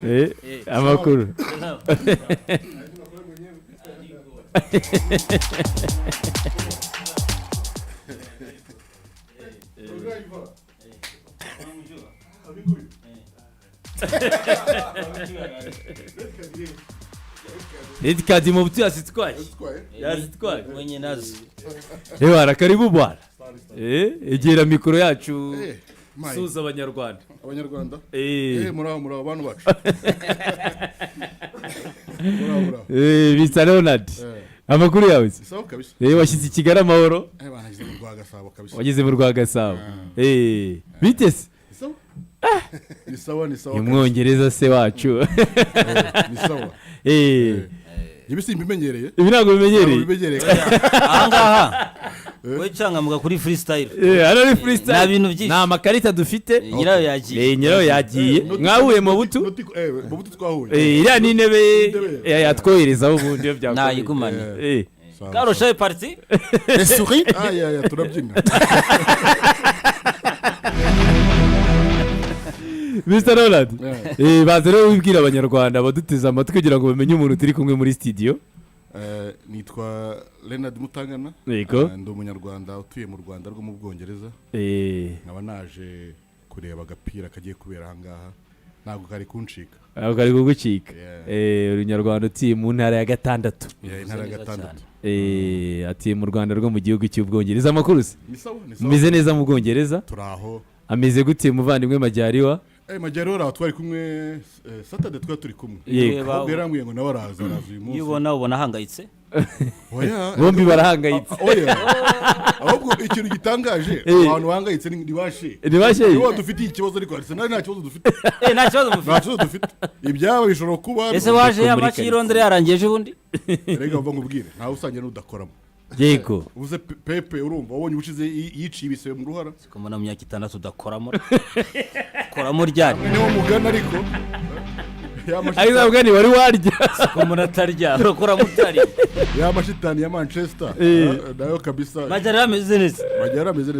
Amakuru. Eti kadi Mubutu asitwaye. Yazitwaye. Mwenye nazo. Ewa karibu bwana. Egera mikoro yacu. Suza abanyarwanda. Abanyarwanda? Muraba abantu bacu. Bisa Leonard. Amakuru yawe. Sawa kabisa. Washyize Kigali amahoro. Banagize mu Rwagasabo kabisa. Wageze mu Rwagasabo. Bitese. Ni sawa. Umwongereza se wacu. Ni sawa. Ibisi mbimenyereye. Ibi ntabwo bimenyereye. Ahangaha. We cyangamuka kuri freestyle. Hano ni freestyle. Na bintu byinshi. Na makarita dufite. Nyirayo yagiye. Nyirayo yagiye. Mwahuye mu butu? Mu butu twahuye. Iriya ni intebe yatwoherezaho ubundi iyo byakoze. Nayigumane. Karoshaye party. Souris. Turabyina. Mr. Roland. Baze rero wibwira abanyarwanda baduteze amatwi kugira ngo bamenye umuntu turi kumwe muri studio. Nitwa Leonard Mutangana. Yego. Ndi umunyarwanda utuye mu Rwanda rwo mu Bwongereza. Nkaba naje kureba agapira kagiye kubera ahangaha. Ntabwo kari kuncika. Ntabwo kari kugucika. Urunyarwanda utuye mu ntara ya gatandatu. Intara ya gatandatu. Atuye mu Rwanda rwo mu gihugu cy'Ubwongereza. Amakuru se? Ni sawa. Meze neza mu Bwongereza? Turaho. Ameze gute muvandimwe Majyariwa? Majyariwa twari kumwe Saturday turi kumwe. Yego. Yarambwiye ngo nawe araza uyu munsi. Ubona ahangayitse? Oya. Bombi barahangayitse. Oya. Ahubwo ikintu gitangaje abantu bahangayitse ni bashe. Ni bashe. Niba dufitiye ikibazo ariko Arsenal nta kibazo dufite. Nta kibazo dufite. Ibyaba bishobora kuba. Ese waje yamaci y'Irondere yarangiye ubundi? Rega mva ngubwire ntawe usangiye n'udakoramo. Yego. Uze Pepe urumva wabonye ubushize yiciye ibisebe mu ruhara. Siko na myaka 6 udakoramo. Koramo ryari? Niwo mugana ariko. Aiza ugani wari warya. Siko munatarya. Rokora mutari. Ya mashitani ya Manchester. Nayo kabisa. Majyariwa ameze neza.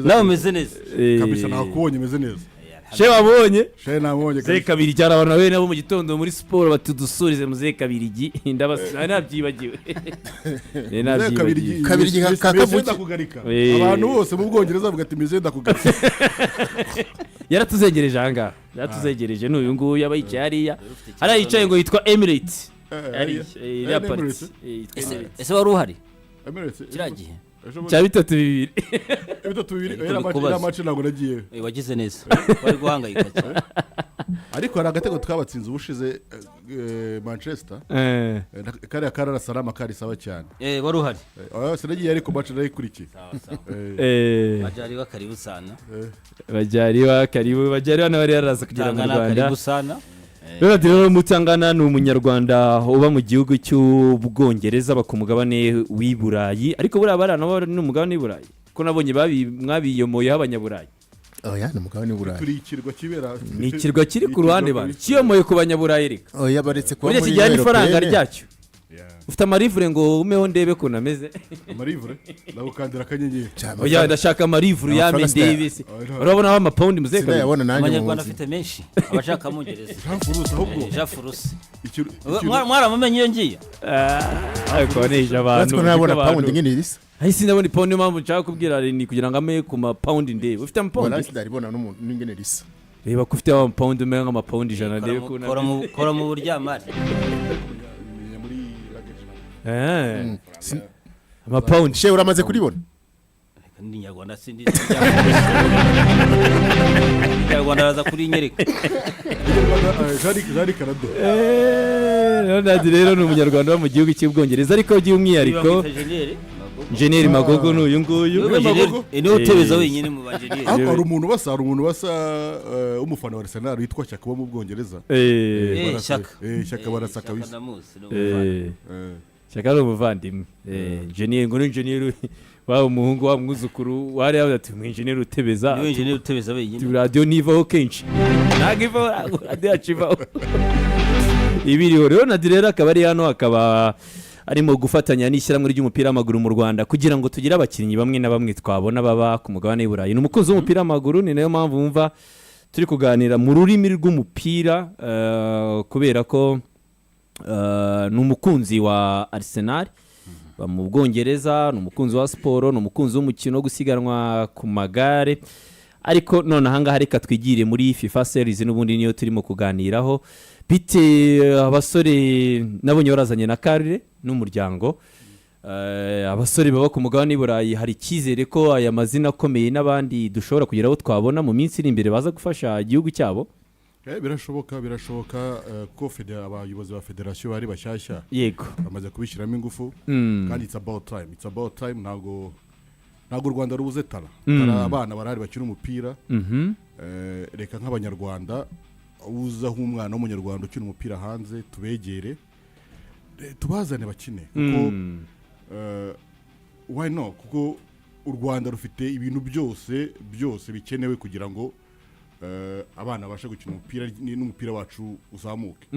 Nawe ameze neza. Kabisa nakubonye ameze neza. She wabonye? She nabonye kabisa. Kabiri cyara abantu nawe nabo mu gitondo muri sport batudusurize muze kabirigi ndabasana nabyibagiwe. Kabirigi kakavuga kugarika. Abantu bose mu Bwongereza bavuga ati mize ndakugarika. Yaratuzengereje hanga. Yaratuzengereje n'uyu nguyu yabayicaye hariya. Arayicaye ngo yitwa Emirates. Ese wari uhari? Emirates. Kiragiye. Cya bitatu bibiri. Era match ntabwo nagiye. Wagize neza. Wari guhangayika cyane. Ariko hari agatego twabatsinze ubushize Manchester. Kariya karara salama kari sawa cyane. Wari uhari. Sinagiye ariko match narayikurikiye. Majyariwa karibu sana. Majyariwa nawe yaraza kugira mu Rwanda. Karibu sana. Rero Mutangana ni umunyarwanda uba mu gihugu cy'Ubwongereza bakumugabane w'Iburayi ariko buriya barana bo ni umugabane w'Iburayi ko nabonye mwabiyomoyeho abanyaburayi. Oya ni umugabane w'Iburayi. Turikirwa kibera. Ni ikirwa kiri ku ruhande bane. Kiyomoye ku banyaburayi reka. Oya baretse kwa muri. Kijyana ifaranga ryacyo. Ufite amarivure ngo umeho ndebe ko nameze. Amarivure? Ndagukandira akanyenyeri. Oya ndashaka amarivure ya Mendevisi. Urabona wa mapaundi muzeka. Abanyarwanda afite menshi. Abashaka mungereza. Jean-Furus ahubwo. Jean-Furus. Mwaramumenye iyo ngiye. Ariko neje abantu. Natwe nabona paundi ngene irisa. Ahisi ndabona paundi mpamvu nshaka kubwira ni kugira ngo ame ku mapaundi ndebe. Ufite amapaundi? Wala sidaribona n'umuntu n'ingene irisa. Reba ko ufite amapaundi menga amapaundi jana ndebe ko kora mu buryamari. Amapaundi she uramaze kuribona ndi nyarwanda sindi nyarwanda raza kuri nyereka jari karado Ronald rero ni umunyarwanda wo mu gihugu cy'Ubwongereza ariko by'umwihariko Engineer Magogo n'uyu nguyu ni utebeza wenyine mu banjenieri hari umuntu basa umufana wa Arsenal witwa Cyaka mu Bwongereza Cyaka barasaka wisa Cyaka ari umuvandimwe engineer ngo ni engineer wa umuhungu wa mwuzukuru wari ati mu engineer utebeza ni engineer utebeza wenyine radio nivaho kenshi nagivaho radio achivaho ibiriho rero Nadirera akaba ari hano akaba arimo gufatanya n'ishyirahamwe ry'umupira w'amaguru mu Rwanda kugira ngo tugire abakinnyi bamwe na bamwe twabona baba ku mugabane w'Iburayi. Ni umukunzi w'umupira w'amaguru ni nayo mpamvu wumva turi kuganira mu rurimi rw'umupira kubera ko ni umukunzi wa Arsenal mu Bwongereza, ni umukunzi wa siporo, ni umukunzi w'umukino wo gusiganwa ku magare, ariko none ahangaha reka twigire muri FIFA series n'ubundi niyo turimo kuganiraho. Bite abasore nabonye barazanye na Karire n'umuryango, abasore baba ku mugabane w'Iburayi, hari icyizere ko aya mazina akomeye n'abandi dushobora kugira abo twabona mu minsi iri imbere baza gufasha igihugu cyabo? birashoboka ko abayobozi ba federasiyo bari bashyashya yego bamaze kubishyiramo ingufu, kandi it's about time. ntabwo u Rwanda rubuze tara abana barahari bakina umupira. Reka nk'abanyarwanda uza nk'umwana w'umunyarwanda ukina umupira hanze tubegere, tubazane bakine, kuko why no, kuko u Rwanda rufite ibintu byose bikenewe kugira ngo abana babashe gukina umupira n'umupira wacu uzamuke.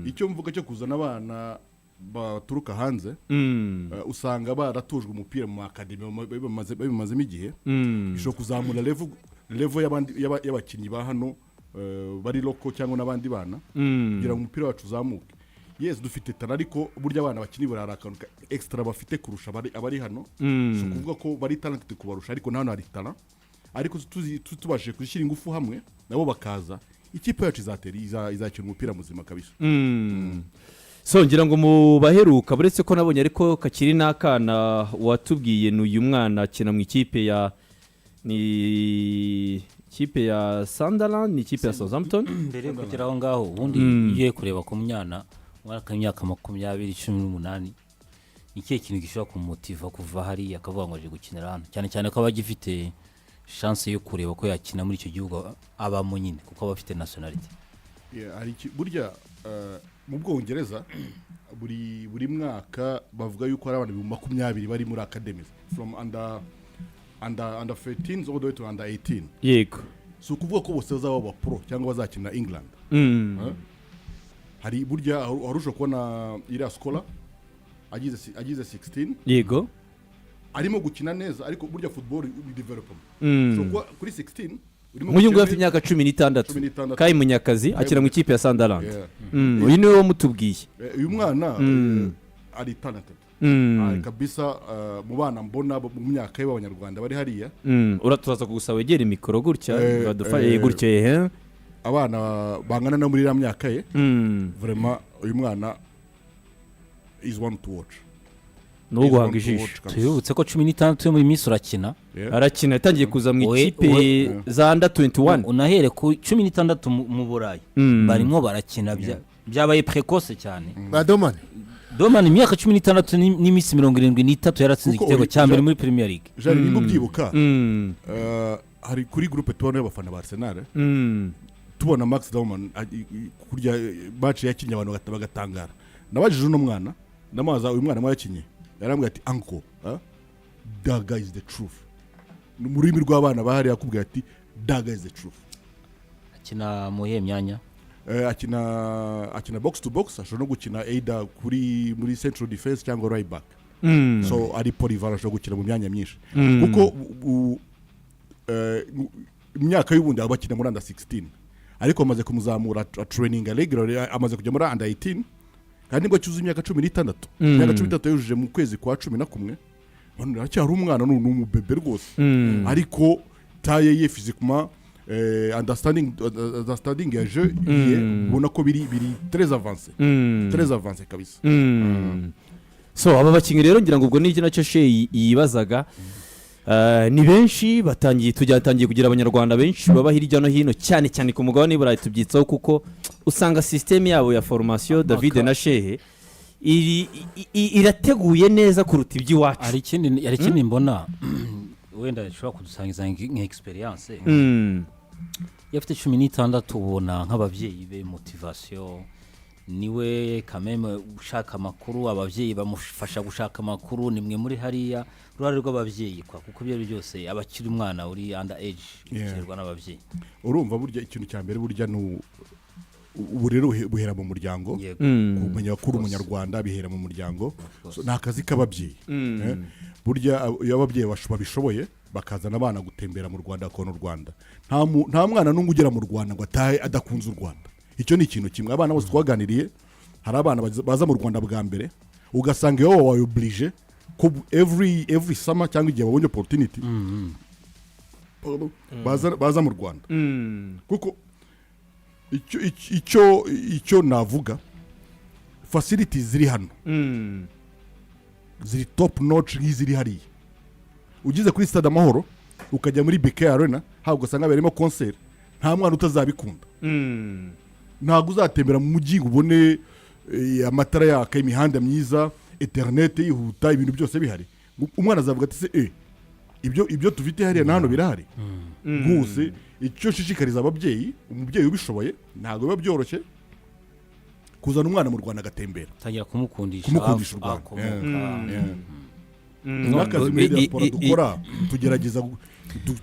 Icyo mvuga cyo kuzana abana baturuka hanze, usanga baratujwe umupira mu akademi bimazemo igihe, bishobora kuzamura level y'abakinnyi ba hano bari loko cyangwa n'abandi bana kugira ngo umupira wacu uzamuke. Yes, dufite tara, ariko burya abana bakini bararakanka extra bafite kurusha abari hano, so kuvuga ko bari talented kubarusha, ariko nano hari tara, ariko tubashe kuzishyira ingufu hamwe nabo bakaza, ikipe yacu izakina umupira muzima kabisa. So ngira ngo mu baheruka buretse ko nabonye ariko kakiri n'akana watubwiye n'uyu mwana akina mu ikipe ya Sunderland, ni ikipe ya Southampton. Mbere kugera aho ngaho ubundi ugiye kureba ku mwana mwaka imyaka 20-18, ikihe kintu gishobora kumutiva kuva hari akavuga ngo aje gukinira hano, cyane ko abagifite chance yo kureba ko yakina muri icyo gihugu abamo nyine, kuko abafite nationality. Burya mu Bwongereza buri mwaka bavuga yuko ari abantu 20 bari muri academy from under 13 all the way to under 18. Yego, so kuvuga ko bose bazaba pro cyangwa bazakina England. Hari burya arusha kubona iriya skola agize 16. Yego, arimo gukina neza, ariko burya football development. So kuri 16 Muyungu afite imyaka 16, Kai Munyakazi akira mu ikipe ya Sunderland. Uyu niwe wamutubwiye. Uyu mwana ari talented kabisa, mu bana mbona mu myaka y'abanyarwanda bari hariya. Uratuza kugusaba wegera mikoro gutya badufanye gutya abana bangana no muri iriya myaka ye. Vraiment uyu mwana is one to watch. No guhanga ijisho. Tuyubutse ko 16 yo muri Miss urakina. Arakina yatangiye kuza mu ikipe za under 21. Unahere ku 16 mu Burayi. Barimo barakina byabaye precoce cyane. Domani imyaka 16 n'imisi 73 yaratsinze igitego cya mbere muri Premier League. Jari nimba byibuka hari kuri groupe tubona y'abafana ba Arsenal, tubona Max Dauman kurya match yakinye abantu bagatangara. Nabajije uno mwana namaza uyu mwana yakinye, yarambwiye ati uncle, that guy is the truth. Mu rurimi rw'abana bahari yakubwiye ati that guy is the truth. Akina muhe myanya, akina box to box, ashobora no gukina either muri central defense cyangwa right back. So ari polyvalent, ashobora gukina mu myanya myinshi, kuko imyaka y'ubundi abakina muri under 16, ariko amaze kumuzamura training regular, amaze kujya muri under 18, kandi ngo cyuzuye imyaka 16. Imyaka 13 yujuje mu kwezi kwa 11. None aracyari umwana n'umubebe rwose, ariko taye ye physiquement understanding ya jeu ubona ko biri très avancé kabisa. So aba bakinnyi rero ngira ngo ubwo n'iki nacyo yibazaga, ni benshi tugiye kugira abanyarwanda benshi baba hirya no hino, cyane ku mugabane w'Iburayi tubyitsaho, kuko usanga system yabo ya formation David na Shehe irateguye neza kuruta iby'iwacu. Ari ikindi mbona wenda ashobora kudusangiza nk'experience. Yafite 16 ubona nk'abavyeyi be motivation, niwe kameme ushaka amakuru, abavyeyi bamufasha gushaka amakuru, nimwe muri hariya rurare rw'abavyeyi kwa, kuko byo byose abakiri umwana uri under age biterwa n'abavyeyi. Urumva burya ikintu cya mbere burya uburero buhera mu muryango, kumenya ko umunyarwanda bihera mu muryango, so nakazi k'ababyeyi. Burya iyo ababyeyi babishoboye bakazana abana gutembera mu Rwanda akona u Rwanda nta mwana n'umwe ugera mu Rwanda ngo atahe adakunze u Rwanda. Icyo ni ikintu kimwe. Abana bose twaganiriye hari abana baza mu Rwanda bwa mbere ugasanga iyo wabaye oblige ko every summer cyangwa igihe babonye opportunity baza mu Rwanda kuko icyo navuga facilities ziri hano ziri top notch nk'iziri hariya. Ugize kuri stade Amahoro ukajya muri BK Arena hawo ugasanga barimo concert nta mwana utazabikunda. Ntabwo uzatembera mu mujyi ubone amatara yaka imihanda myiza internet yihuta ibintu byose bihari. Umwana azavuga ati se ibyo tufite hariya na hano birahari. Guse icyo shishikariza ababyeyi umubyeyi ubishoboye ntabwo biba byoroshye kuzana umwana mu Rwanda agatembera tangira kumukundisha u Rwanda. N'akazi muri diaspora dukora tugerageza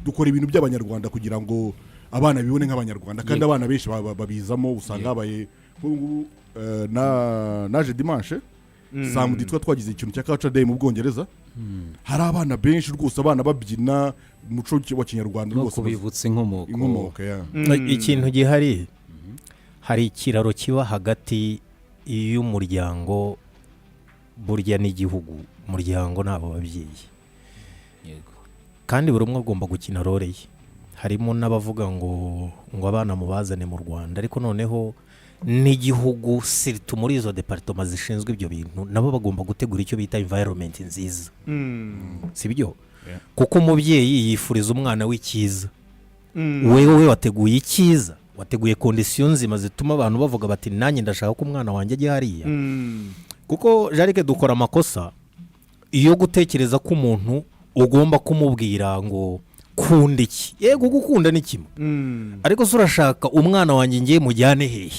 dukora ibintu by'abanyarwanda kugira ngo abana bibone nk'abanyarwanda kandi abana benshi babizamo usanga habaye naje dimanche samedi twagize ikintu cya culture day mu Bwongereza hari abana benshi rwose abana babyina umuco wa Kinyarwanda rwose kubivutsa inkomoko. Ikintu gihari hari ikiraro kiba hagati y'umuryango burya n'igihugu. Umuryango nabo babyeyi kandi buri umwe agomba gukina role ye. Harimo n'abavuga ngo abana mubazane mu Rwanda ariko noneho n'igihugu siritu muri izo departement zishinzwe ibyo bintu nabo bagomba gutegura icyo bita environment nziza. Sibyo kuko umubyeyi yifuriza umwana w'icyiza. Wewe wateguye icyiza wateguye conditions nzima zituma abantu bavuga bati nanjye ndashaka ko umwana wanjye ajye hariya. Kuko jarike dukora amakosa iyo gutekereza ko umuntu ugomba kumubwira ngo kunda iki. Yego gukunda ni kimwe ariko se urashaka umwana wanjye ngiye mujyane hehe?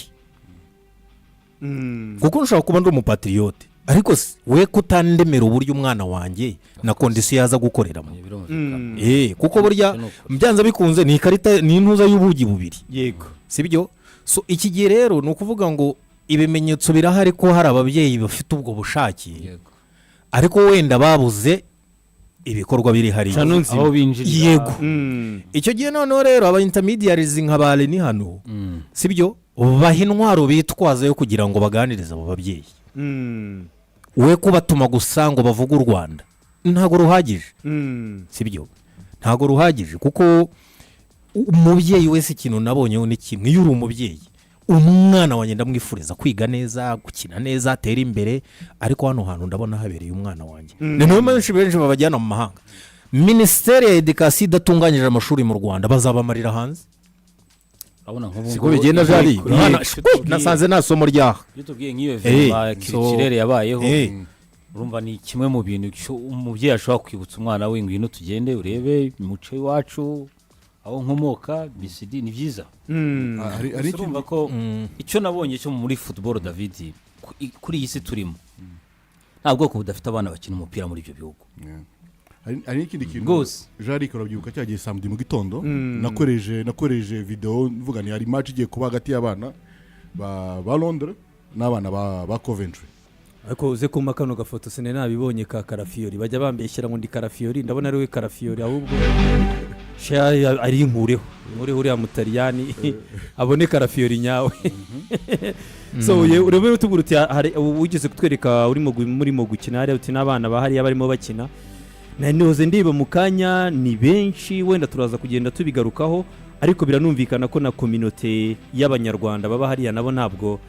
Kuko nshaka kuba ndi umupatriote ariko we kutandemera uburyo umwana wanjye na condition yaza gukoreramo. Kuko burya mbyanza bikunze ni ikarita ni intuza y'ubugi bubiri. Yego sibyo. So iki gihe rero ni ukuvuga ngo ibimenyetso birahari ko hari ababyeyi bafite ubwo bushake ariko wenda babuze ibikorwa biri hari aho binjirira. Yego icyo gihe noneho rero aba intermediaries nk'abale ni hano sibyo baha intwaro bitwaza yo kugira ngo baganirize abo babyeyi. We kubatuma gusa ngo bavuge u Rwanda ntago ruhagije. Sibyo ntago ruhagije kuko umubyeyi wese ikintu nabonyeho ni kimwe. Iyo uri umubyeyi umwana wanjye ndamwifuriza kwiga neza gukina neza atera imbere ariko hano hantu ndabona habereye umwana wanjye. Niyo benshi babajyana mu mahanga. Ministeri ya Education idatunganyije amashuri mu Rwanda bazabamarira hanze. Siko bigenda byari nasanze nta somo ryaho. Iyo tubwiye nk'iyo vema kirere yabayeho urumva ni kimwe mu bintu umubyeyi ashobora kwibutsa umwana we ngwino tugende urebe umuco wacu aho nkomoka BCD ni byiza. Ari urumva ko icyo nabonye cyo muri football David kuri iyi si turimo nta bwoko budafite abana bakina umupira muri ibyo bihugu. Hari ikindi kintu Jari karabyibuka cyagiye samedi mu gitondo nakoreje video mvuga ni hari match igiye kuba hagati y'abana ba Londres n'abana ba Coventry. Ariko uze kuma kano gafoto sine nabibonye ka Karafiyori bajya bambeshyira ngo ndi Karafiyori ndabona ari we Karafiyori ahubwo ari inkureho uri ya Mutaliyani abone Karafiyori nyawe. So urebe utubura uti hari ugeze kutwereka urimo gukina hari uti n'abana bahari barimo bakina nanoze ndiba mu kanya ni benshi wenda turaza kugenda tubigarukaho ariko biranumvikana ko na community y'abanyarwanda baba hariya nabo ntabwo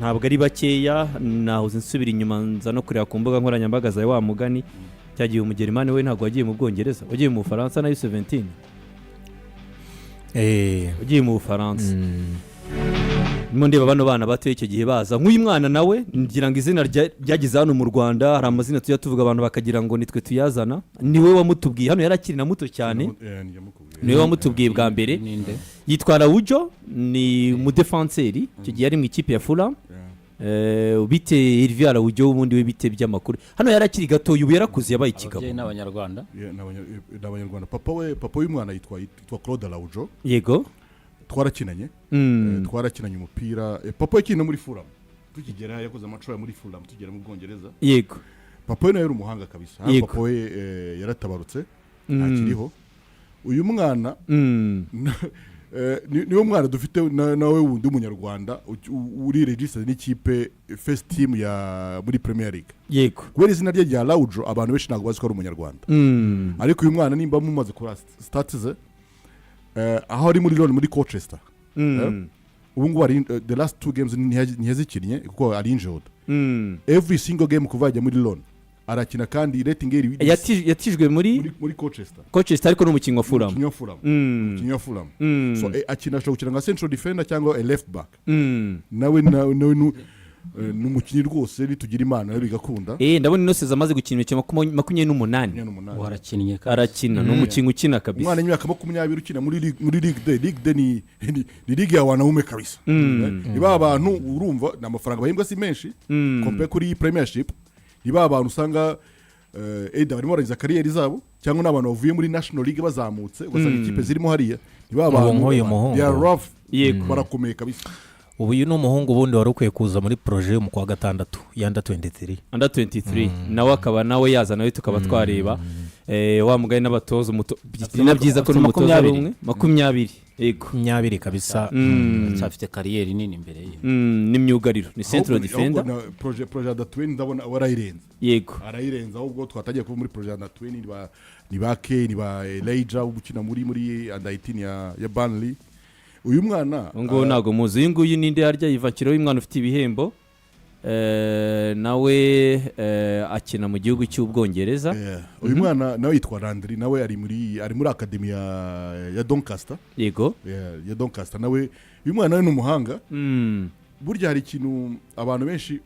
ari bakeya. Nahoze nsubira inyuma nza no kureba ku mbuga nkoranyambaga za wa mugani cyagiye umugerimani we ntabwo wagiye mu Bwongereza wagiye mu Bufaransa na U17 wagiye mu Bufaransa. Nimo ndeba bano bana batoye icyo gihe baza nk'uyu mwana nawe ngira ngo izina ryagize hano mu Rwanda hari amazina tujya tuvuga abantu bakagira ngo nitwe tuyazana. Niwe wamutubwiye hano yarakiri na muto cyane niwe wamutubwiye bwa mbere yitwa Raujo ni mu defenseur icyo gihe ari mu ikipe ya Fulham. Bite Hervé Raujo ubundi we bite by'amakuru hano yarakiri gato ubu yarakuze yabaye ikigabo. N'abanyarwanda papa w'umwana yitwa Claude Raujo. Yego twarakinanye umupira papa yakina muri Fulham tukigera yakoze amaco muri Fulham tugera mu Bwongereza. Yego papa we nayo umuhanga kabisa. Papa we yaratabarutse ntakiriho uyu mwana niwo mwana dufite nawe wundi w'umunyarwanda uri registered n'ikipe first team ya muri Premier League yego kubera izina rye rya Laujo abantu benshi ntabwo bazi ko ari umunyarwanda ariko uyu mwana nimba mumaze kora stats ze aho ari muri Lyon muri Colchester ubu ngubu ari the last 2 games ntiyazikinnye kuko ari injured every single game kuva ajya muri Lyon arakina kandi rating iri yatijwe muri Colchester ariko n'umukinnyi wa Fulham so akina ashobora gukina nka central defender cyangwa a left back nawe n'umukinnyi rwose nitugira imana bigakunda ndabona inose zamaze gukina imikino 28 warakinnye arakina n'umukinnyi ukina kabisa umwana w'imyaka 20 ukina muri Ligue D ni ligue ya wanaume kabisa niba abantu urumva n'amafaranga bahembwa si menshi compare kuri Premiership niba abantu usanga barimo baragiza kariyeri zabo cyangwa n'abantu bavuye muri National League bazamutse ugasanga ikipe zirimo hariya niba abantu they are rough barakomeye kabisa ubu uyu ni umuhungu ubundi wari ukwiye kuza muri projet mu kwa gatandatu ya under 23 nawe akaba nawe yaza nawe tukaba twareba wa mugaye n'abatoza na byiza ko n'umutoza rumwe 20 yego 20 kabisa cyafite kariyeri nini imbere ye n'imyugariro ni central defender projet da 20 ndabona warayirenza yego arayirenza ahubwo twatagiye kuva muri projet da 20 ni ba Elijah ubukina muri under 18 ya Burnley uyu mwana ngo nago muzi uyu nguyu ninde harya yivakiro y'umwana ufite ibihembo nawe akina mu gihugu cy'Ubwongereza uyu mwana nawe yitwa Landry nawe ari muri academy ya Doncaster yego ya Doncaster nawe uyu mwana ni umuhanga burya hari ikintu abantu benshi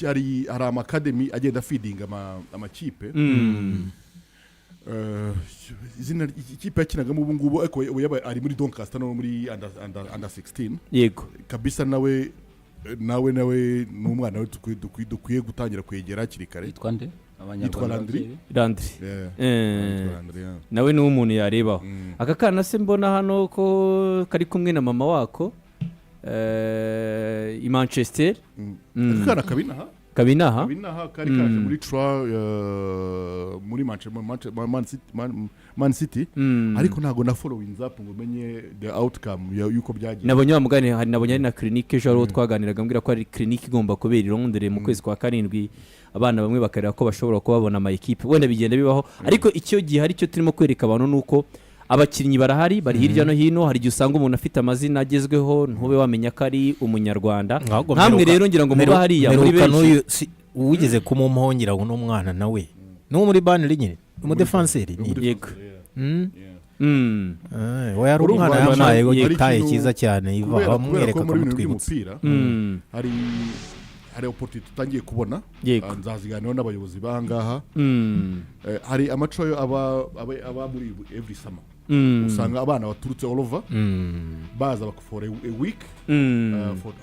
hari academy agenda feeding amakipe izina ikipe yakinagamo ubu ngubu ariko ari muri Doncaster no muri under 16 yego kabisa nawe n'umwana we dukwiye gutangira kwegera hakiri kare yitwa nde Landry nawe ni umuntu yarebaho aka kana se mbona hano ko kari kumwe na mama wako i Manchester akana kabinaha kari kaje muri muri Man City ariko ntago na following up ngo menye the outcome yuko byagiye nabonye bamugane nabonye ari na clinique ejo aro twaganiraga mbwira ko ari clinique igomba kubera i Londres mu kwezi kwa 7 abana bamwe bakarira ko bashobora kubabona ama equipe wenda bigenda bibaho ariko icyo gihe hari cyo turimo kwereka abantu nuko abakinnyi barahari bari hirya no hino hari igihe usanga umuntu afite amazina agezweho ntube wamenya ko ari umunyarwanda nkamwe rero ngira ngo muba hariya muri benshi uwigeze kumumuhongera n'umwana nawe no muri Burnley nyine umudefenseur yego we yari umwana yamaye gitaye cyiza cyane iva bamwereka kumutwibutsa hari opportunity tutangiye kubona nzaziganira n'abayobozi bahangaha hari amacoyo aba muri every summer usanga abana baturutse all over baza for a week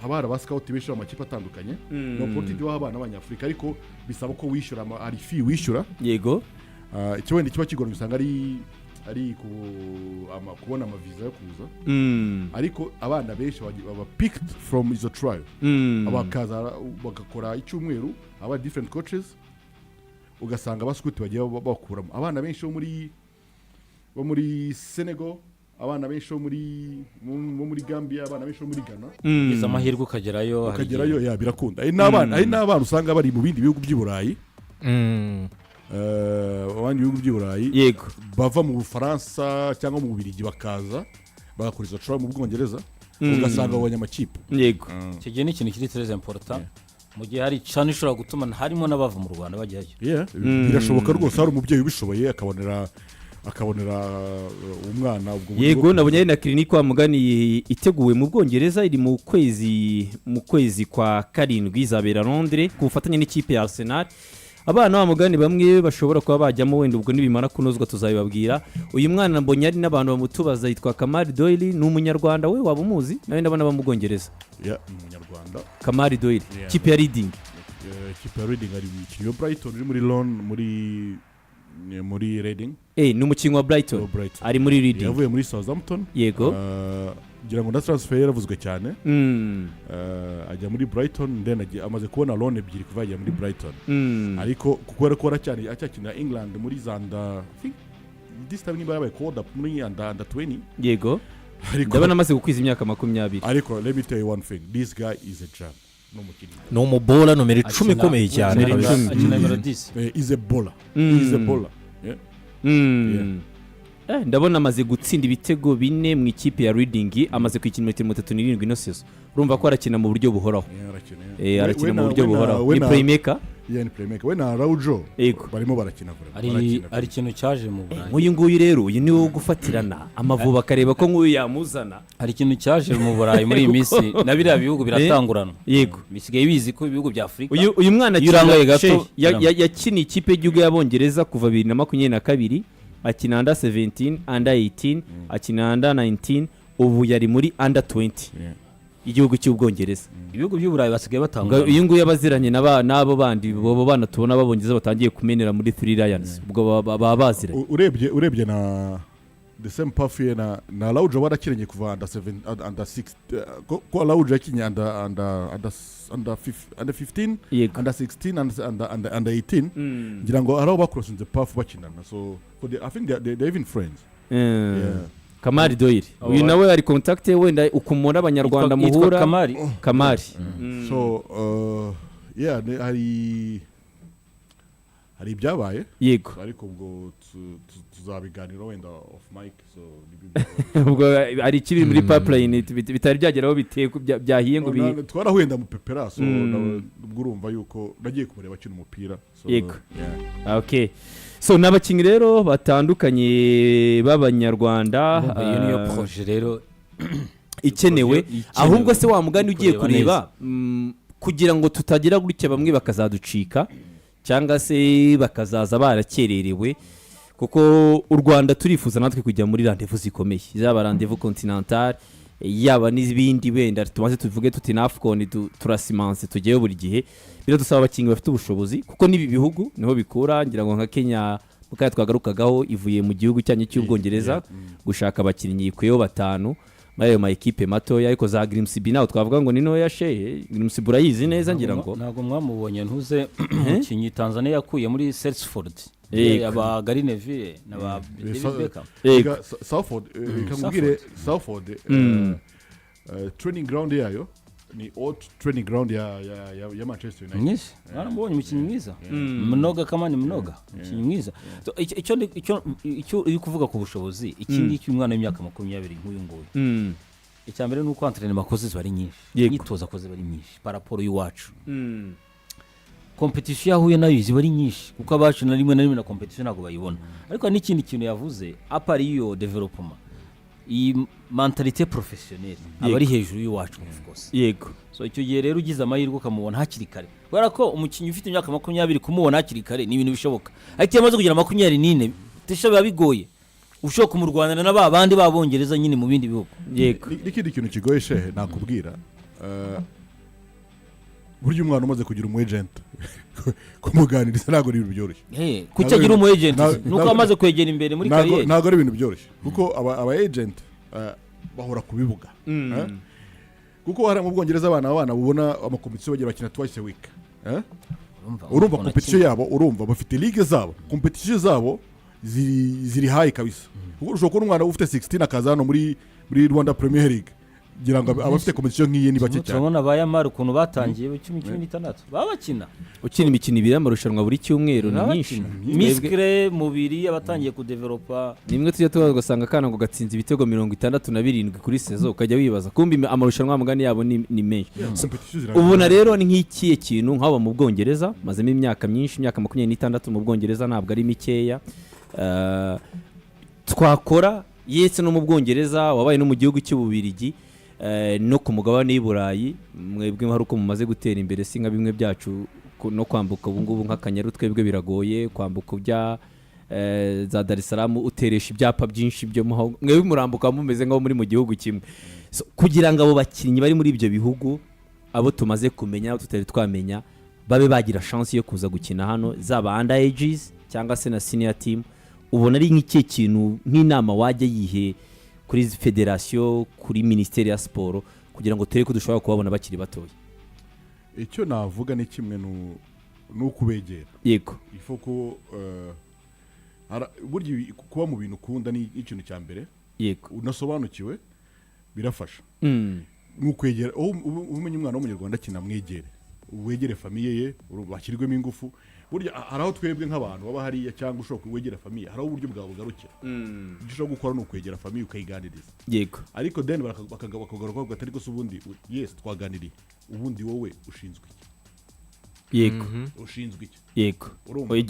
abana ba scout bishura amakipe atandukanye no opportunity w'abana b'Abanyafrika ariko bisaba ko wishyura ari fee wishyura yego ikiwende kiba kigora usanga ari kubona amaviza yo kuza ariko abana benshi baba picked from izo trial abakaza bagakora icyumweru aba different coaches ugasanga abaskuti bagiye bakuramo abana benshi bo muri Senegal abana benshi bo muri Gambia abana benshi bo muri Ghana iza amahirwe ukagerayo ya birakunda ari n'abana usanga bari mu bindi bihugu by'Iburayi abandi bihugu by'Iburayi yego bava mu Bufaransa cyangwa mu Bubiligi bakaza bagakora izo trial mu Bwongereza ugasanga abonye amakipe yego icyo gihe ni ikintu kiri très important mu gihe hari cyane ishobora gutuma harimo n'abava mu Rwanda bajyayo birashoboka rwose hari umubyeyi ubishoboye akabonera umwana ubwo yego nabonye na clinique wa mugani iteguwe mu Bwongereza iri mu kwezi kwa 7 izabera Londres ku bufatanye n'ikipe ya Arsenal abana b'amugani bamwe bashobora kuba bajyamo wenda ubwo nibimara kunozwa tuzabibabwira uyu mwana mbonye ari n'abantu bamutubaza yitwa Kamari Doyle ni umunyarwanda we waba umuzi nawe ndabona bamubwongereza umunyarwanda Kamari Doyle kipe ya Reading ari mu Brighton uri muri London muri Reading ni umukinnyi wa Brighton ari muri Reading yavuye muri Southampton yego ngira ngo na transfer yaravuzwe cyane ajya muri Brighton then amaze kubona loan ebyiri kuva ajya muri Brighton ariko kuko aracyakina England muri zanda this time niba yabaye called up muri under 20 yego ariko ndabona amaze gukwiza imyaka 20 ariko let me tell you one thing, this guy is a champ. No mukiri. ni umubola nomero 10 ikomeye cyane akina numero 10 Is a bowler. Is a bowler. Yeah. ndabona amaze gutsinda ibitego 4 mu ikipe ya Reading, amaze kwikina 37 ino season. Urumva ko arakina mu buryo buhoraho. Arakina mu buryo buhoraho. Ni playmaker. Yeah, ni playmaker. We na Raujo barimo barakina ari ikintu cyaje mu Burayi. Uyu nguyu rero uyu niwe gufatirana Amavubi akareba ko nguyu yamuzana. Hari ikintu cyaje mu Burayi muri iyi minsi na biriya bihugu biratangurana. Yego. Bisigaye bizi ko ibihugu bya Afrika. Uyu mwana yakiniye ikipe y'igihugu y'Abongereza kuva 2022, akina under 17, under 18, akina under 19, ubu yari muri under 20. Igihugu cy'Ubwongereza. Ibihugu by'Uburayi basigaye batanga. Uyu nguyu yabaziranye n'abo bandi bo bana tubona babongereza batangiye kumenera muri Three Lions. Ubwo baba baziranye. Urebye na the same path na Raujo barakiranye kuva under 7 under 6 ko Raujo yakinye under 15, under 16 under 18. Ngira ngo araho bakrossing the path bakinana, so I think they're even friends. Yeah. Kamari Doyle uyu nawe ari contact wenda ukumura abanyarwanda muhura Kamari. So yeah, hari byabaye yego, ariko ubwo tuzabiganira wenda off mic, so ubwo ari kiri muri pipeline bitari byageraho byahiye ngo twarahuenda mu pepera, so ubwo urumva yuko nagiye kumureba kino umupira, so yego. Okay, so n'abakinnyi rero batandukanye b'abanyarwanda, iyo niyo projet rero ikenewe. Ahubwo se wa mugani ugiye kureba kugira ngo tutagira gutya bamwe bakazaducika cyangwa se bakazaza barakererewe, kuko u Rwanda turifuza natwe kujya muri rendez-vous zikomeye, zaba rendez-vous continental yaba n'ibindi wenda tumaze tuvuge tuti na AFCON turasimanse tugiye buri gihe. Biradusaba abakinnyi bafite ubushobozi, kuko nibi bihugu niho bikura. Ngira ngo nka Kenya mukaya twagarukagaho ivuye mu gihugu cyanye cy'Ubwongereza gushaka abakinnyi kweyo 5 mayo ma equipe matoya, ariko za Grimsby naho twavuga ngo ni no yashe Grimsby urayizi neza. Ngira ngo ntago mwamubonye ntuze umukinnyi Tanzania yakuye muri Salford aba Gary Neville na ba Beckham Salford, ikangubwire Salford training ground yayo ni old training ground ya Manchester United. Yes, naramubonye umukinnyi mwiza mnoga kama ni mnoga umukinnyi mwiza. Icyo uri kuvuga ku bushobozi, ikindi cy'umwana w'imyaka 20 nk'uyu nguyu, icyambere nuko entraînement makoze bari nyinshi, yitoza koze bari nyinshi paraporo y'uwacu. Competition yahuye nayo izi bari nyinshi, kuko abacu na rimwe na competition ntago bayibona. Ariko n'ikindi kintu yavuze apari iyo development, iyi mentalite professionnelle abari hejuru y'uwacu of course. Yego. So icyo gihe rero ugize amahirwe ukamubona hakiri kare, kubera ko umukinnyi ufite imyaka 20 kumubona hakiri kare ni ibintu bishoboka. Ariko yamaze kugira 24 tisha bigoye, ushoka mu Rwanda n'abandi babongereza nyine mu bindi bihugu. Yego. Ikindi kintu kigoye shehe nakubwira, buryo umwana umaze kugira umu agent kumuganiriza ntago ari ibintu byoroshye. Kucyagira umu agent nuko amaze kwegera imbere muri kariyeri, ntago ari ibintu byoroshye, kuko aba agent bahora kubibuga. Kuko hari mu Bwongereza abana bubona amakompetisiyo bagira bakina twice a week. Urumva competition yabo, urumva bafite ligue zabo, competition zabo ziri high kabisa. Kuko ushobora kubona umwana ufite 16 akaza hano muri Rwanda Premier League, gira ngo abafite competition nk'iye ni bake cyane. Turabona bayamara ukuntu batangiye 16 babakina, ukina imikino ibiri y'amarushanwa buri cyumweru ni nyinshi. Miskre mubiri abatangiye ku developer, nimwe tujya tugasanga kana ngo gatsinze ibitego 67 kuri sezo, ukajya wibaza kumbi amarushanwa amugani yabo ni menshi. Ubona rero ni nk'ikiye kintu nk'aba mu Bwongereza mazemo imyaka myinshi, imyaka 26 mu Bwongereza ntabwo ari mikeya. Twakora yetse no mu Bwongereza, wabaye no mu gihugu cy'Ububirigi, no ku mugabane y'Iburayi. Mwebwe hari uko mumaze gutera imbere, singa bimwe byacu no kwambuka ubu ngubu nk'Akanyaru twebwe biragoye kwambuka bya za Dar es Salaam uteresha ibyapa byinshi byo mwebwe murambuka mumeze nk'aho muri mu gihugu kimwe. Kugira ngo abo bakinnyi bari muri ibyo bihugu abo tumaze kumenya tutari twamenya babe bagira chance yo kuza gukina hano, zaba under ages cyangwa se na senior team, ubona ari nk'iki kintu nk'inama wajya yihe kuri federation, kuri ministeri ya sport, kugira ngo tere ko dushobora kubabona bakiri batoya? Icyo navuga ni kimwe n'ukubegera. Yego. Ifoko burya kuba mu bintu ukunda ni ikintu cya mbere yego unasobanukiwe birafasha nukwegera umenye umwana w'umunyarwanda kinamwegere wegere famiye ye bashyirwemo ingufu burya hari aho twebwe nk'abantu baba hariya cyangwa ushobora kwegera famiye hari aho uburyo bwawe bugarukira icyo ushobora gukora ni ukwegera famiye ukayiganiriza yego ariko then bakagaruka bavuga ati ariko se ubundi yes twaganiriye ubundi wowe ushinzwe iki yego ushinzwe iki yego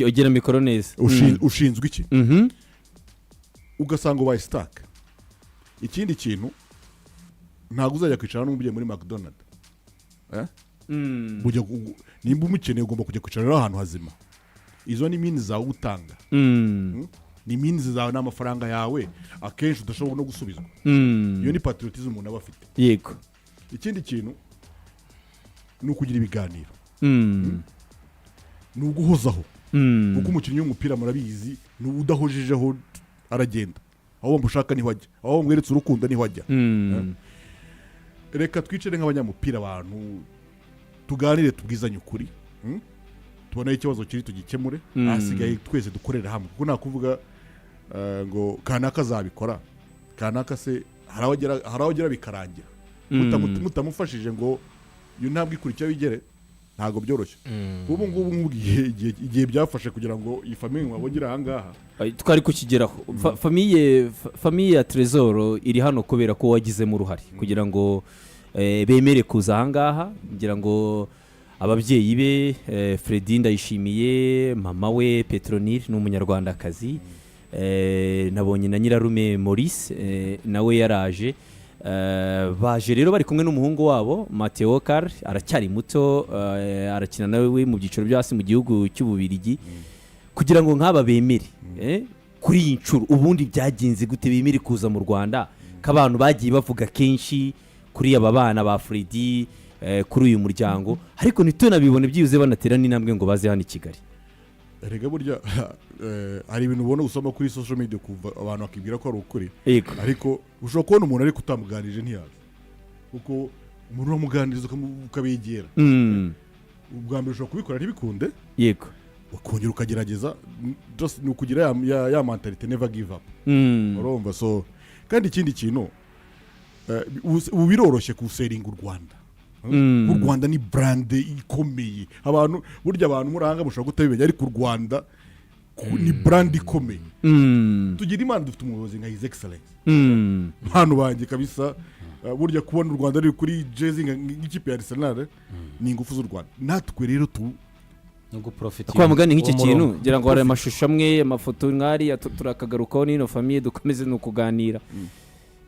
ugira mikoro neza ushinzwe iki ugasanga ubaye sitaka ikindi kintu ntabwo uzajya kwicara n'umubyeyi muri McDonald nimba umukeneye ugomba kujya kwicara ahantu hazima izo ni mini zawe utanga ni mini zawe n'amafaranga yawe akenshi udashobora no gusubizwa iyo ni patriotism umuntu aba afite yego ikindi kintu ni ukugira ibiganiro ni uguhozaho kuko umukinnyi w'umupira murabizi ni udahojejeho aragenda aho mushaka niho ajya aho mweretse urukundo niho ajya reka twicare nk'abanyamupira abantu tuganire tubwizanye ukuri tubona ikibazo kiri tugikemure hasigaye twese dukorera hamwe kuko nakuvuga ngo kanaka azabikora kanaka se harawugera bikarangira mutamufashije ngo iyo ntabwo ikurikira bigere ntabwo byoroshye ubu ngubu nkubwiye igihe byafashe kugira ngo iyi famiye mwabongera aha ngaha twari kukigeraho famiye ya Trezor iri hano kubera ko wagizemo uruhare kugira ngo bemere kuza aha ngaha ngira ngo ababyeyi be Fredy Ndayishimiye mama we Petronile ni umunyarwandakazi nabonye na nyirarume Maurice nawe yaraje baje rero bari kumwe n'umuhungu wabo Mateo Kar aracyari muto arakina nawe mu byiciro byo hasi mu gihugu cy'Ububirigi kugira ngo nk'aba bemere kuri iyi nshuro ubundi byagenze gute bemere kuza mu Rwanda k'abantu bagiye bavuga kenshi kuri aba bana ba Fredy kuri uyu muryango ariko ntitunabibone byuze banatera n'intambwe ngo baze hano i Kigali erega burya hari ibintu ubona usoma kuri social media kuva abantu bakibwira ko ari ukuri ariko ushobora kubona umuntu ariko utamuganirije ntiyazi kuko umuntu uramuganiriza ukabegera ubwa mbere ushobora kubikora ntibikunde yego ukongera ukagerageza ni ukugira ya mentalite never give up urumva so kandi ikindi kintu ubu biroroshye kuseringa u Rwanda u Rwanda ni brand ikomeye abantu burya abantu muranga mushobora kutabimenya ariko u Rwanda ni brand ikomeye tugira imana dufite umuyobozi nka his excellence hano banjye kabisa burya kubona u Rwanda ruri kuri jezi nk'ikipe ya Arsenal ni ingufu z'u Rwanda natwe rero kwa mugani nk'iki kintu ngira ngo hari amashusho amwe amafoto nk'ari turakagarukaho n'ino famiye dukomeze no kuganira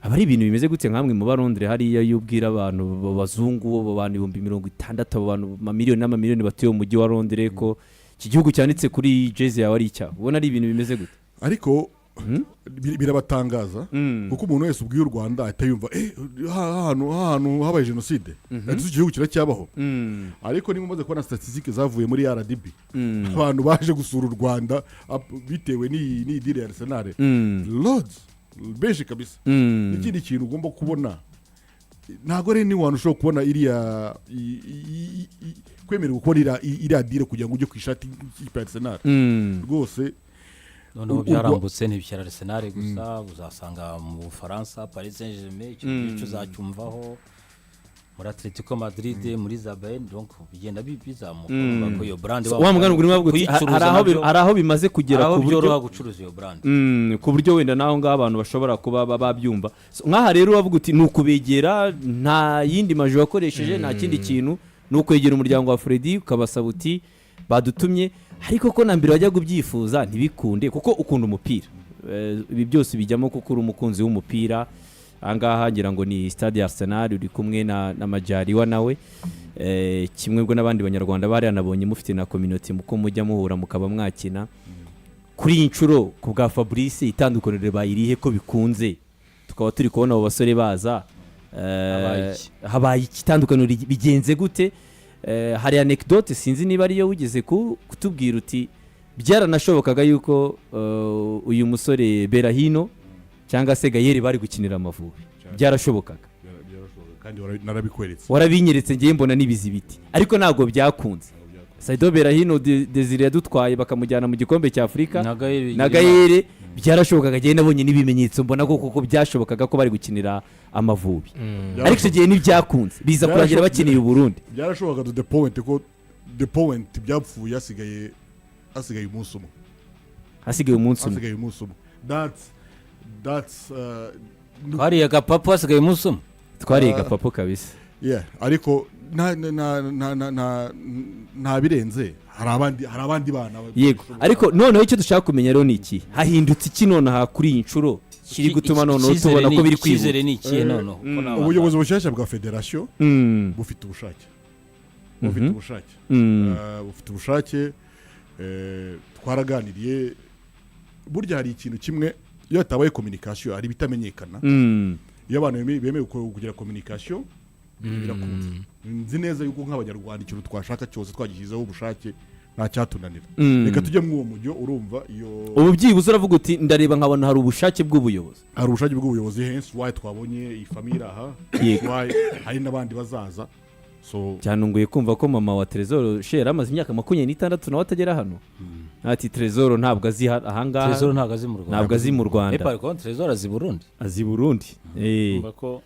aba ari ibintu bimeze gute nkamwe mu barondere hariya yubwira abantu babazungu abantu 60,000 abantu mamiliyoni n'amamiliyoni batuye mu mujyi wa Londres ko iki gihugu cyanditse kuri jezi yawe ari icyaha ubona ari ibintu bimeze gute ariko birabatangaza kuko umuntu wese ubwiye u Rwanda ahita yumva ahantu habaye jenoside ati igihugu kiracyabaho ariko niba umaze kubona statistique zavuye muri RDB abantu baje gusura u Rwanda bitewe n'iyi deal ya Arsenal lords benshi kabisa ikindi kintu ugomba kubona ntago ari ni wantu ushobora kubona iriya kwemerera gukora iriya deal kugira ngo ujye ku ishati y'ikipe ya Arsenal rwose noneho byarambutse ntibishyira Arsenal gusa uzasanga mu Bufaransa Paris Saint-Germain icyo uzacyumvaho muri Atletico Madrid muri Zabayen donc bigenda bizamuka bako iyo brand wa mugana urimo bavuga hari aho bimaze kugera ku buryo bwo gucuruza iyo brand ku buryo wenda naho ngaho abantu bashobora kuba babyumva nkaha rero bavuga uti nukubegera nta yindi majo yakoresheje nta kindi kintu nukwegera umuryango wa Fredy ukabasaba uti badutumye ariko ko nambere wajya kubyifuza ntibikunde kuko ukunda umupira ibi byose bijyamo kuko uri umukunzi w'umupira angaha ngira ngo ni stade Arsenal uri kumwe na Majariwa nawe kimwe bwo nabandi banyarwanda bari anabonye mufite na community muko mujya muhura mukaba mwakina kuri iyi nshuro ku bwa Fabrice itandukaniro bayirihe ko bikunze tukaba turi kubona abo basore baza habaye itandukaniro bigenze gute hari anecdote sinzi niba ariyo wigeze kutubwira uti byaranashobokaga yuko uyu musore Berahino cyangwa se Gayeri bari gukinira Amavubi byarashobokaga kandi narabikweretse warabinyeretse ngiye mbona nibizibiti ariko ntago byakunze Saido Berahino Desire yadutwaye bakamujyana mu gikombe cya Afurika na Gayere byarashobokaga agenda abonye n'ibimenyetso mbona ko byashobokaga ko bari gukinira Amavubi ariko icyo gihe ntibyakunze biza kurangira bakiniye Burundi byarashobokaga the point byapfuye hasigaye umunsi umwe hasigaye umunsi umwe that's twariye agapapu hasigaye umunsi umwe twariye agapapu kabisa ariko nta birenze hari abandi bana yego ariko noneho icyo dushaka kumenya rero ni iki hahindutse iki nonaha kuri iyi nshuro kiri gutuma noneho tubona ko biri kwihuta ubuyobozi bushyashya bwa federasiyo bufite ubushake bufite ubushake twaraganiriye burya hari ikintu kimwe iyo hatabaye kominikasiyo hari ibitamenyekana iyo abantu bemewe kugira kominikasiyo birakunze nzi neza yuko nk'abanyarwanda ikintu twashaka cyose twagishyizeho ubushake nta cyatunanira reka tujye muri uwo mujyo urumva iyo ubu byibuze uravuga uti ndareba nkabona hari ubushake bw'ubuyobozi hence why twabonye iyi famille aha hari n'abandi bazaza cyanunguye kumva ko mama wa Trezor shera amaze imyaka 26 nawe atagera hano ati Trezor ntabwo azi ahangaha Trezor ntabwo azi mu Rwanda ariko Trezor azi Burundi ko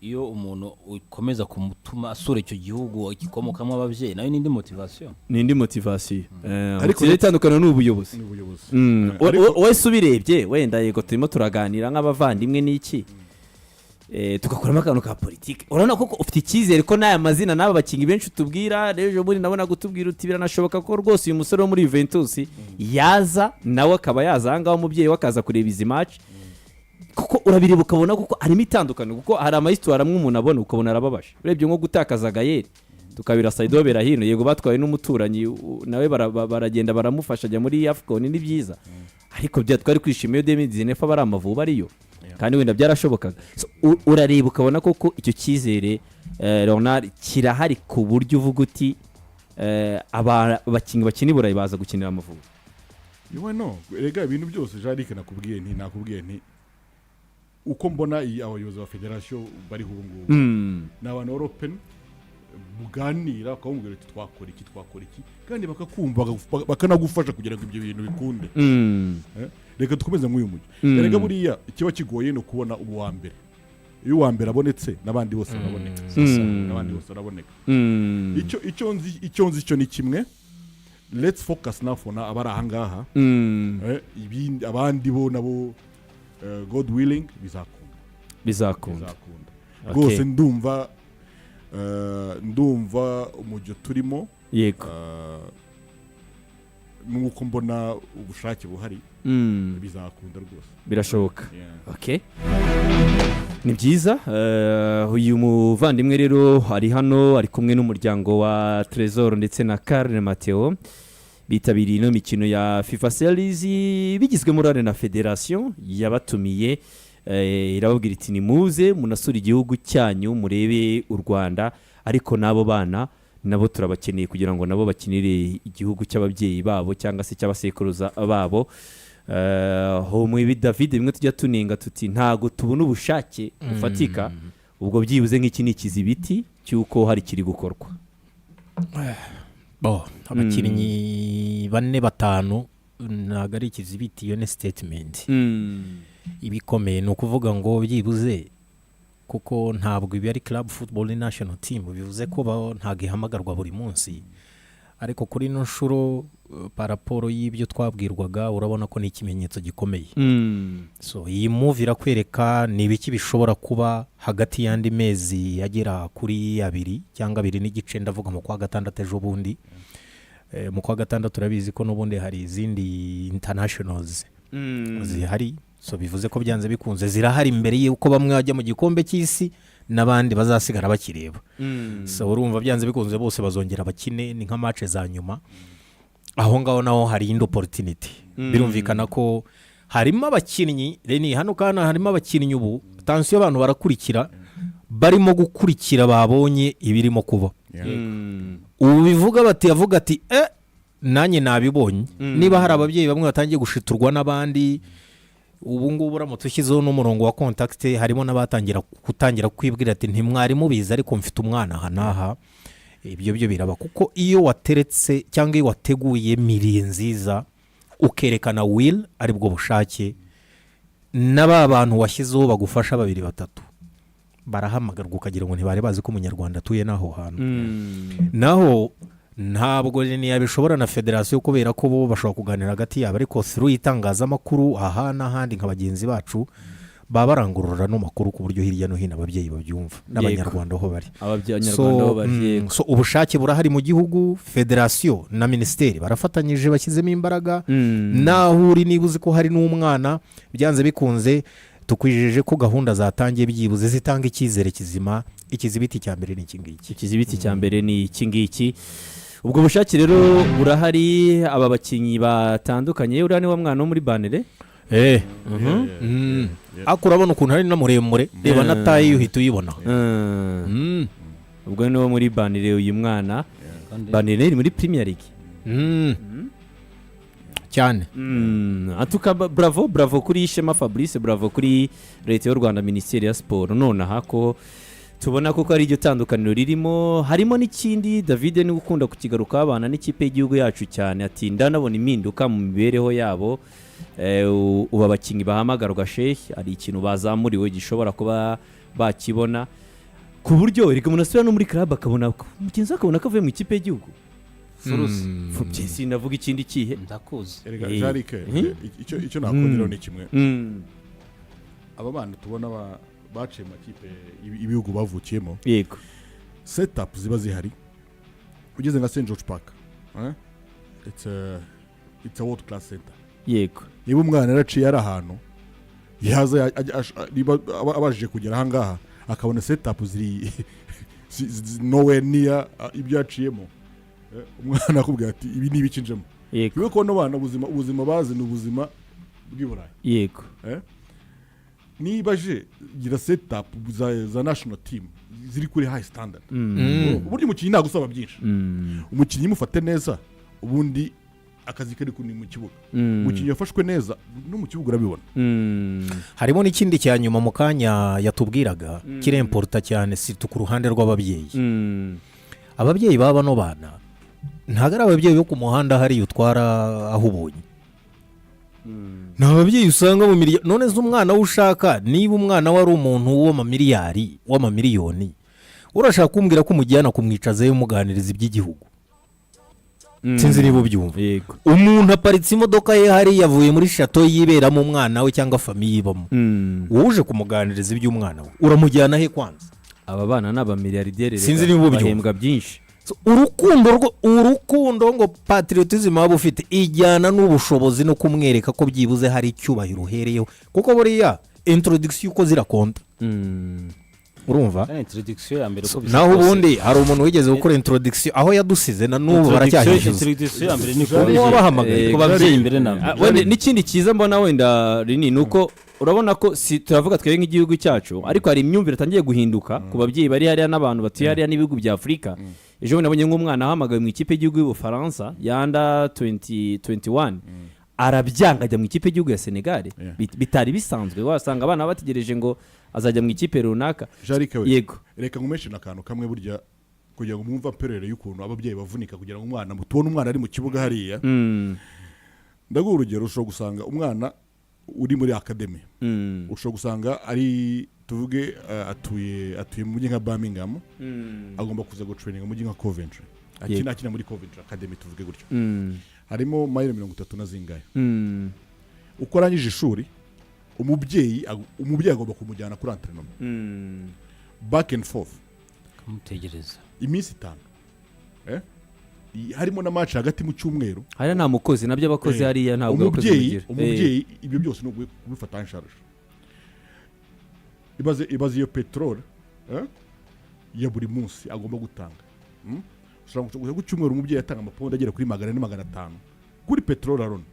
iyo umuntu ukomeza kumutuma asura icyo gihugu gikomokamo ababyeyi nayo n'indi motivation ariko itandukana n'ubuyobozi wese ubirebye wenda yego turimo turaganira nk'abavandimwe n'iki tugakoramo akantu ka politiki urabona ko ufite icyizere ko n'aya mazina n'aba bakinnyi benshi tubwira rero muri nabona gutubwira uti biranashoboka ko rwose uyu musore wo muri Juventus yaza nawe akaba yaza ahangaho umubyeyi we akaza kureba izi match kuko urabireba ukabona kuko harimo itandukanye kuko hari amahitwara amwe umuntu abona ukabona arababaje urebye nko gutakaza Gayeri tukabira Saido Berahino yego batwaye n'umuturanyi nawe baragenda baramufasha ajya muri AFCON ni byiza ariko twari kwishimiye 2019 bari Amavubi ariyo kandi wenda byarashobokaga urareba ukabona koko icyo cyizere Ronald kirahari ku buryo uvuga uti abakinnyi bakina Burayi baza gukinira Amavubi rega ibintu byose Jarike nakubwiye nti uko mbona abayobozi ba federasiyo bariho ubu ngubu ni abantu European muganira bakababwira ati twakora iki kandi bakakumva bakanagufasha kugira ngo ibyo bintu bikunde reka dukomeze nk'uyu mujyi reka buriya ikiba kigoye ni ukubona uwa mbere iyo uwa mbere abonetse n'abandi bose baraboneka icyo nzi cyo ni kimwe let's focus now for abari ahangaha abandi bo nabo God willing bizakunda rwose ndumva umujyo turimo yego nuko mbona ubushake buhari bizakunda rwose birashoboka okay ni byiza uyu muvandimwe rero ari hano ari kumwe n'umuryango wa Trezor ndetse na Karne Mateo bitabiriye ino mikino ya FIFA Series bigizwemo uruhare na federation yabatumiye irababwira iti ni muze munasura igihugu cyanyu murebe u Rwanda ariko nabo bana nabo turabakeneye kugira ngo nabo bakinire igihugu cy'ababyeyi babo cyangwa se cy'abasekuruza babo homwe David bimwe tujya tuninga tuti ntago tubona ubushake bufatika ubwo byibuze nk'iki ni ikizibiti cyuko hari kiri gukorwa abakinnyi 4-5 ntago ari ikizibiti iyo ni statement ibikomeye ni ukuvuga ngo byibuze kuko ntabwo ibi ari club football national team bivuze ko ntago ihamagarwa buri munsi ariko kuri ino nshuro paraporo y'ibyo twabwirwaga urabona ko ni ikimenyetso gikomeye so iyi move irakwereka ni ibiki bishobora kuba hagati y'andi mezi yagera kuri 2 cyangwa 2 n'igice ndavuga mu kwa gatandatu ejo bundi mu kwa gatandatu turabizi ko n'ubundi hari izindi internationals zihari so bivuze ko byanze bikunze zirahari imbere y'uko bamwe bajya mu gikombe cy'isi n'abandi bazasigara bakireba so urumva byanze bikunze bose bazongera bakine ni nka match za nyuma aho ngaho naho hari indi opportunity birumvikana ko harimo abakinnyi reni hano kana harimo abakinnyi ubu tansiyo abantu barakurikira barimo gukurikira babonye ibirimo kuba ubu bivuga bati yavuga ati nanjye nabibonye niba hari ababyeyi bamwe batangiye gushiturwa n'abandi ubu ngubu uramutse ushyizeho n'umurongo wa contact harimo n'abatangira kwibwira ati ntimwari mubizi ariko mfite umwana aha n'aha ibyo byo biraba kuko iyo wateretse cyangwa iyo wateguye miri nziza ukerekana will ari bwo bushake n'aba bantu washyizeho bagufasha 2-3 barahamagarwa ukagira ngo ntibari bazi ko umunyarwanda atuye n'aho hantu naho ntabwo ntiyabishobora na federasiyo kubera ko bo bashobora kuganira hagati yabo ariko through itangazamakuru aha n'ahandi nka bagenzi bacu baba barangurura no makuru ku buryo hirya no hino ababyeyi babyumva n'abanyarwanda aho bari abanyarwanda aho bari so ubushake burahari mu gihugu federasiyo na minisiteri barafatanyije bashyizemo imbaraga naho uri niba uzi ko hari n'umwana byanze bikunze tukwijeje ko gahunda zatangiye byibuze zitanga icyizere kizima. Ikizibiti cya mbere ni iki ngiki, ikizibiti cya mbere ni iki ngiki. Ubwo bushake rero burahari, aba bakinnyi batandukanye. Uriya ni wa mwana wo muri Banire ako urabona ukuntu hari na muremure, reba na tayi uhita uyibona. Ubwo ni wo muri Banire uyu mwana. Banire iri muri Premier League cyane. Atuka bravo kuri Ishema Fabrice, bravo kuri Leta y'u Rwanda, Minisiteri ya Siporo. Nonaha ko tubona ko ari iryo tandukaniro ririmo. Harimo n'ikindi David ni gukunda kukigaruka abana n'ikipe y'igihugu yacu cyane, ati ndanabona impinduka mu mibereho yabo. Ubu abakinnyi bahamagarwa Sheikh, ari ikintu bazamuriwe gishobora kuba bakibona ku buryo reka umuntu asubira no muri club akabona mugenzi akabona ko avuye mu ikipe y'igihugu. Fubye navuga ikindi kihe ndakuze. Erega Jarike icyo nakongeraho ni kimwe. Aba bana tubona baciye makipe ibihugu bavukiyemo, yego setup ziba zihari. Ugeze nka St George Park, it's a world class center. Yego niba umwana yaraciye ari ahantu yaza abajije kugera aha ngaha akabona setup ziri nowhere near ibyo yaciyemo, umwana akubwira ati ibi ni ibicinjemo. Yego ko no bana ubuzima bazi ni ubuzima bw'Iburayi. Yego niba je gira setup za national team ziri kuri high standard. Uburyo umukinnyi nagusaba byinshi, umukinnyi mufate neza, ubundi akazi kari kuni mu kibuga. Umukinnyi yafashwe neza no mu kibuga urabibona. Harimo n'ikindi cya nyuma mu kanya yatubwiraga kiremporta cyane, si ku ruhande rw'ababyeyi. Ababyeyi baba no bana ntago ari ababyeyi bo ku muhanda hari utwara aho ubonye. Nta babyeyi usanga mu miryango. None z'umwana ushaka, niba umwana wari umuntu w'amamiliyari w'amamiliyoni, urashaka kumbwira ko umujyana kumwicaza umuganiriza iby'igihugu? Sinzi niba ubyumva. Umuntu aparitse imodoka ye hari yavuye muri shato yiberamo umwana we cyangwa famiye ibamo, uje kumuganiriza iby'umwana we uramujyana he kwanza? Aba bana n'abamiliyarderi bahembwa byinshi. Urukundo ngo patriotism waba ufite ijyana n'ubushobozi no kumwereka ko byibuze hari icyubahiro uhereyeho, kuko buriya introduction uko zirakonta. Urumva? Introduction ya mbere ko bisa. Naho ubundi hari umuntu wigeze gukora introduction aho yadusize na n'ubu baracyahishuza. Introduction ya mbere ni ko bahamagaye ku babyeyi imbere na. Wende n'ikindi cyiza mbona wenda rini nuko urabona ko si turavuga twebwe nk'igihugu cyacu, ariko hari imyumvire atangiye guhinduka ku babyeyi bari hariya n'abantu batuye hariya n'ibihugu bya Afurika. Ejo nabonye nk'umwana ahamagaye mu ikipe y'igihugu y'Ubufaransa yanda 2021 arabyanga ajya mu ikipe y'igihugu ya Senegal. Bitari bisanzwe, wasanga abana bategereje ngo azajya mu ikipe runaka. Yego reka ngumeshe nakantu kamwe burya kugira ngo mwumva perere y'ukuntu ababyeyi bavunika kugira ngo umwana mutubone umwana ari mu kibuga hariya. Ndaguha urugero, ushobora gusanga umwana uri muri academy, ushobora gusanga ari tuvuge atuye mu mujyi nka Birmingham, agomba kuza go training mu mujyi nka Coventry, akina muri Coventry Academy tuvuge gutyo. Harimo mayiro 30 na zingahe. Uko arangije ishuri umubyeyi agomba kumujyana kuri entraînement back and forth, kamutegereza iminsi 5. Harimo na match hagati mu cyumweru. Hari nta mukozi nabyo abakozi hariya ntabwo abakozi mugira. Umubyeyi ibyo byose no kubifata insharge. Ibaze iyo petrol ya buri munsi agomba gutanga. Ushobora ku cyumweru umubyeyi atanga amapondo agera kuri 400 500 kuri petrol arona,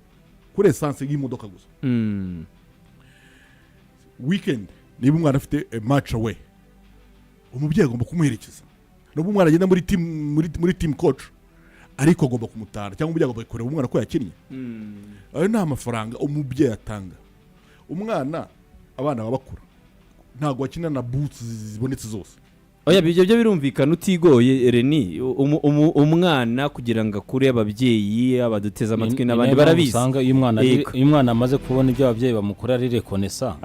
kuri essence y'imodoka gusa. Weekend niba umwana afite match away, umubyeyi agomba kumuherekeza. Nubwo umwana agenda muri team coach, ariko agomba kumutara cyangwa umubyeyi agomba kureba umwana ko yakinnye. Ayo nta mafaranga umubyeyi atanga. Umwana abana babakura ntago wakina na boots zibonetse zose. oya ibyo byo birumvikana utigoye Reni umwana kugira ngo akure ababyeyi abaduteza amatwi n'abandi barabizi usanga iyo umwana amaze kubona ibyo ababyeyi bamukora ari reconnaissant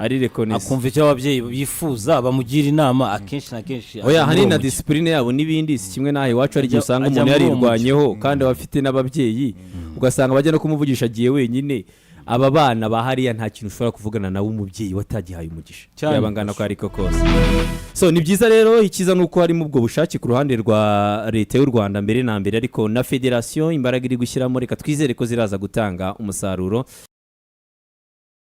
akumva icyo ababyeyi bifuza bamugira inama akenshi na kenshi oya hani na discipline yabo n'ibindi si kimwe nahe iwacu ari usanga umuntu yarirwanyeho kandi abafite n'ababyeyi ugasanga bajya no kumuvugisha agiye wenyine aba bana bahariya nta kintu ushobora kuvugana nawe umubyeyi watagihaye umugisha yabangana ko ariko kose so ni byiza rero ikiza nuko harimo ubwo bushake ku ruhande rwa leta y'u Rwanda mbere na mbere ariko na federation imbaraga iri gushyiramo reka twizere ko ziraza gutanga umusaruro